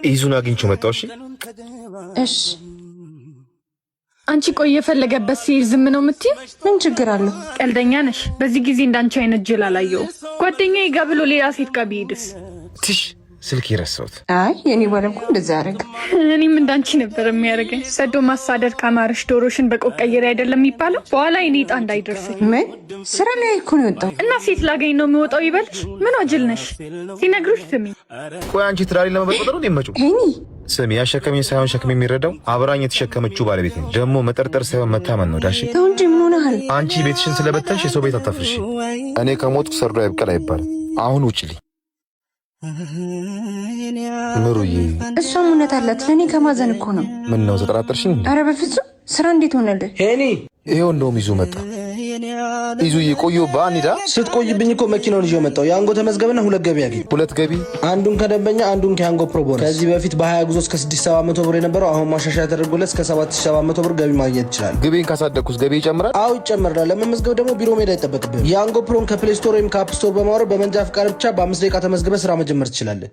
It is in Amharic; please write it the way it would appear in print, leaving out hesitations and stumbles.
ኢዙን አግኝቼው መጣሁ። እሺ አንቺ ቆይ የፈለገበት ሲል ዝም ነው የምትይ? ምን ችግር አለው? ቀልደኛ ነሽ። በዚህ ጊዜ እንዳንቺ አይነት ጅል አላየሁም። ጓደኛዬ ጋር ብሎ ሌላ ሴት ጋር ቢሄድስ? ትሽ ስልክ ይረሳውት። አይ የኔ ባለም እኮ እንደዛ ያደርግ። እኔም እንዳንቺ ነበር የሚያደርገኝ። ሰዶ ማሳደድ ካማረሽ ዶሮሽን በቆቀየር አይደለም የሚባለው? በኋላ እኔ ጣ እንዳይደርስኝ። ምን ስራ ላይ እኮ ነው የወጣው እና ሴት ላገኝ ነው የሚወጣው ይበልሽ። ምን ወጅል ነሽ? ሲነግሩሽ ስሚ። ቆይ አንቺ ትዳሪ ለመበጥበጥ ነው እንደምመጪው? እኔ ስሚ፣ ያሸከመኝ ሳይሆን ሸክም የሚረዳው አብራኝ የተሸከመችው ባለቤት ነው። ደግሞ መጠርጠር ሳይሆን መታመን ነው። ዳሽ ተው እንጂ ምን ሆነሃል? አንቺ ቤትሽን ስለበተንሽ የሰው ቤት አታፍርሽ። እኔ ከሞትኩ ሰርዶ አይብቀል አይባልም። አሁን ውጪልኝ ምሩዬ። እሷም እውነት አላት። ለእኔ ከማዘን እኮ ነው። ምን ነው ተጠራጠርሽኝ? አረ በፍጹም። ስራ እንዴት ሆነልህ? ሄኒ ይሄው እንደውም ይዞ መጣ። ይዙዬ ቆየሁ ባኒዳ ስትቆይብኝ እኮ መኪናውን ይዤ መጣሁ። የአንጎ ተመዝገብና 2 ገቢ ያገኝ። 2 ገቢ፣ አንዱን ከደንበኛ አንዱን ከያንጎ ፕሮቦነስ። ከዚህ በፊት በ20 ጉዞ እስከ 6700 ብር የነበረው አሁን ማሻሻያ ተደርጎለት እስከ 7700 ብር ገቢ ማግኘት ይችላል። ግቢን ካሳደግኩስ ገቢ ይጨምራል? አዎ ይጨምራል። ለመመዝገብ ደግሞ ቢሮ መሄድ አይጠበቅብህም። የአንጎ ፕሮን ከፕሌይ ስቶር ወይም ከአፕ ስቶር በማውረድ በመንጃ ፍቃድ ብቻ በ5 ደቂቃ ተመዝግበህ ስራ መጀመር ትችላለህ።